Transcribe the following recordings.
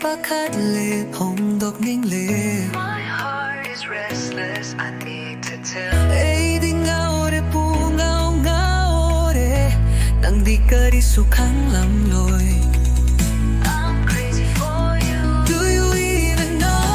fakadle pongdok ngingle. My heart is restless, I need to tell. Eyyy di ngaore pu ngaore nang di ka ri sukang lamloy. I'm crazy for you. Do you even know?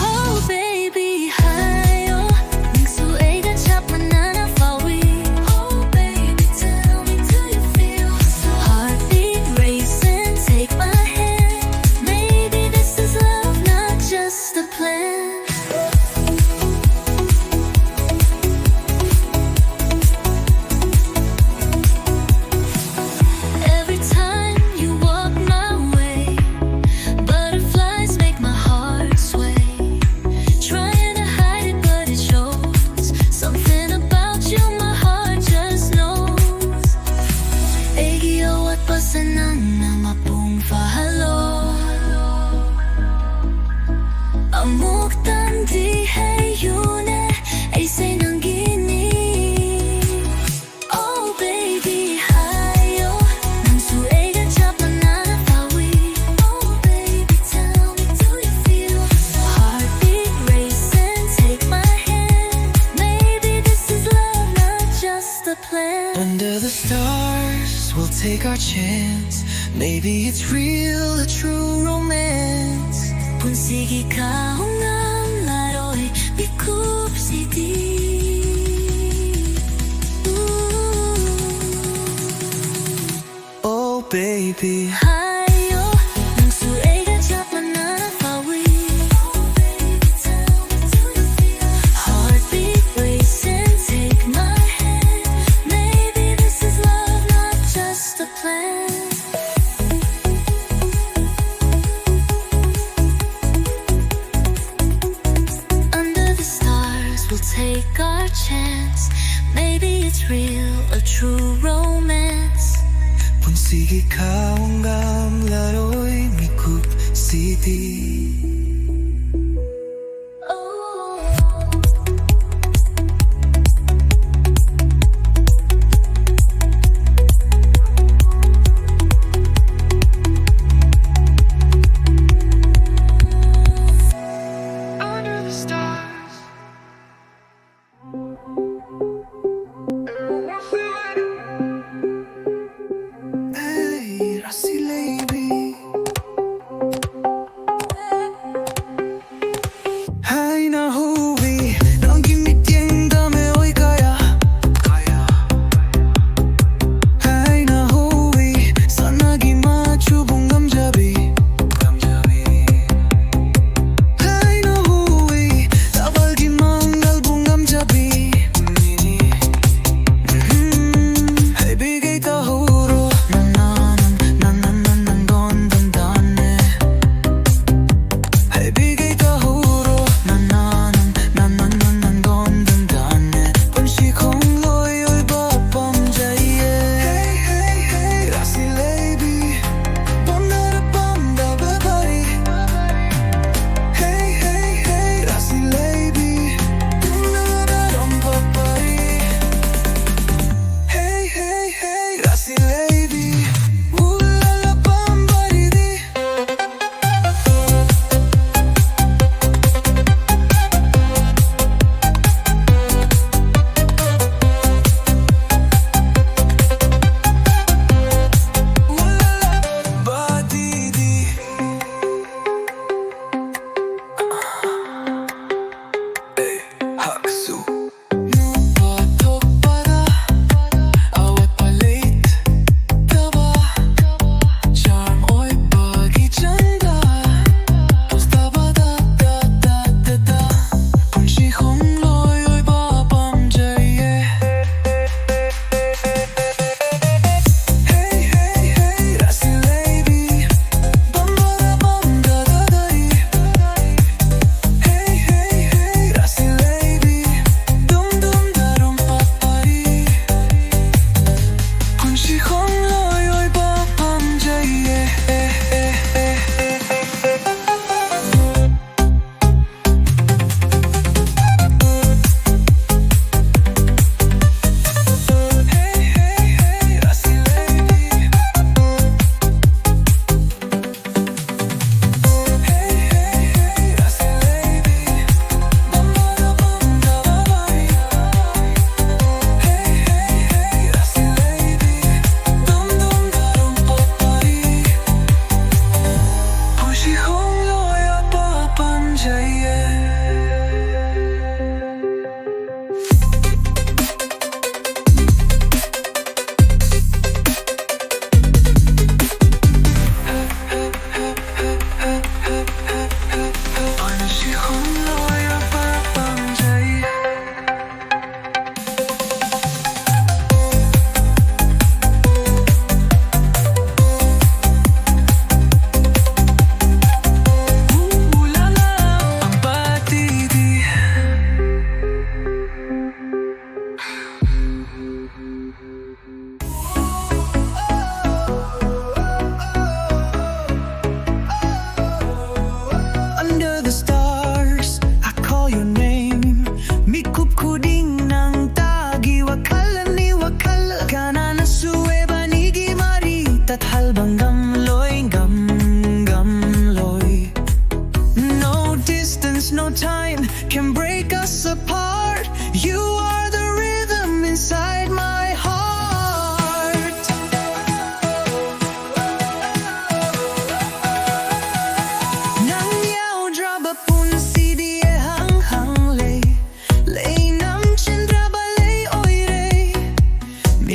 Oh baby, hayo ningsuay ka chap manana fawi. Oh baby, tell me, do you feel so? Heartbeat racing, take my hand. Maybe this is love, not just a plan. Every time you walk my way, butterflies make my heart sway. Trying to hide it, but it shows. Something about you, my heart just knows. Eyyy, what pasan na mapung fahalo. Amok tan di hey yune, ay say nang gini. Oh baby, hayo ningsuay ka chap manana fawi. Oh baby, tell me, do you feel so? Heartbeat racing, take my hand. Maybe this is love, not just a plan. Under the stars, we'll take our chance. Maybe it's real, a true romance. Punsigi ka hungam laroy, Mikup Khuding. Oh baby, Hayo ningsuay ka chap manana fawi. Oh baby, tell me, do you feel so? Heartbeat racing, take my hand. Maybe this is love, not just a plan. Under the stars, we'll take our chance. Maybe it's real, a true romance. punsigi ka unggam laroy Mikup City. Oh. Under the stars. Eyyy Rasi Leibi.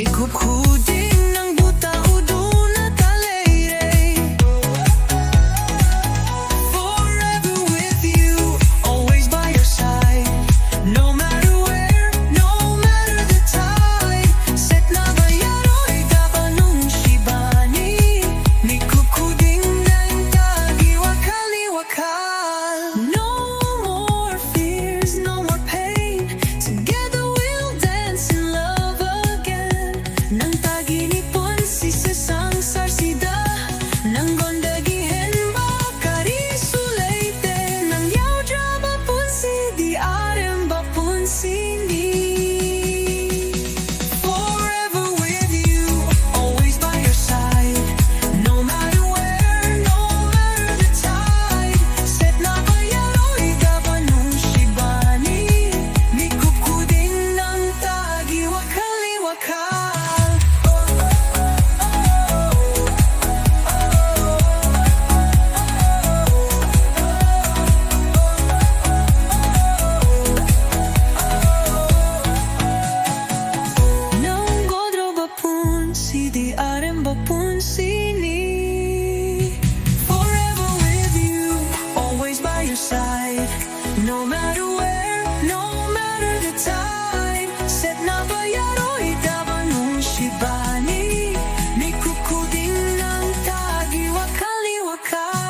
Mikup Khuding Nangbu Uruba Forever with you, always by your side. No matter where, no matter the tide. Set na bayaro'y dapat Nungshi Wari. Mikup Khuding Nangtagi wakali-wakal. No more fears, no more pain. Together we'll dance in love again. Nangtagi ni Ponsi sesang sarsida. Nanggondagihen bakari sulaite. Nang yaudra bapunsi di arem bapunsini. Forever with you, always by your side. No matter where, no matter the tide. Set na bayaro'y dapat Nungshi Wari. Mikup Khuding Nangtagi wakali-wakal. Nanggodro bapunsi di arem bapunsini. Forever with you, always by your side. No matter where, no matter the tide. Set na bayaro'y dapat Nungshi Wari. Mikup Khuding Nangtagi wakali-wakal.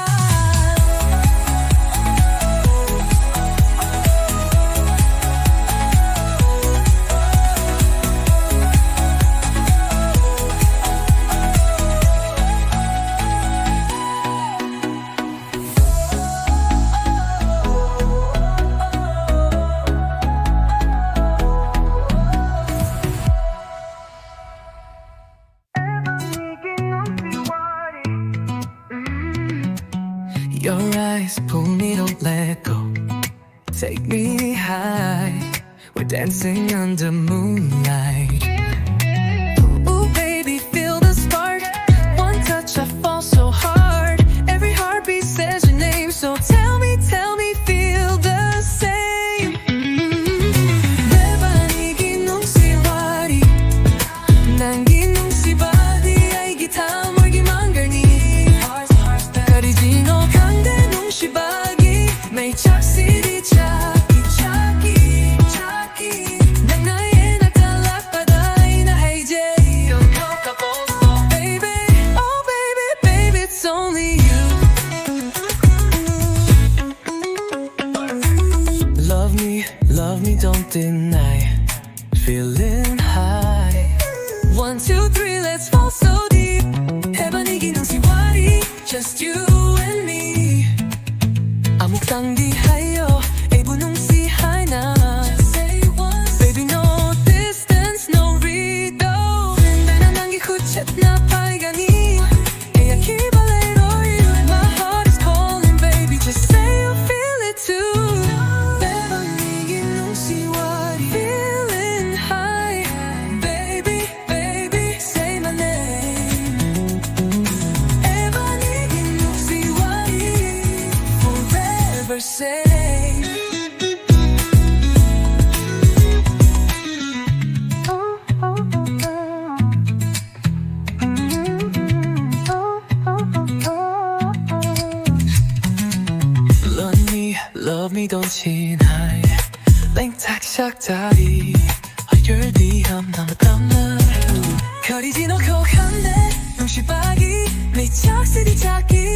Your eyes pull me, don't let go. Take me high. We're dancing under moonlight. Ooh, baby, feel the spark. One touch, I fall so hard. Every heartbeat says your name. So tell me, feel the same. Ebani Nungshi Wari. Nangi Nungshi Wari. Ay gita morgi mangarni. Karijino kangde Nungshi Wari. May chaksid이 chaki. 난 나의 나타락바다에 나 이제 Baby, oh baby, it's only you. Love me, don't deny. Feeling high. 1, 2, 3, let's fall so deep. Ebani Nungshi Wari, just you and me. 아무것도 di hayo, 에이부 Nungshi 하나. Baby, no distance, no rido. 나 남기 후쳇 나 발견이. Eyyy kibalero, my heart is calling, baby. Just say you feel it too. Ebani Nungshi Wari, feeling high. Baby, say my name. Ebani Nungshi Wari, forever say. Love me, don't deny. 랭탁샥다리 얼결비함 남았담나 거리지 놓고 간대 Nungshi Wari. 내 착실히 찾기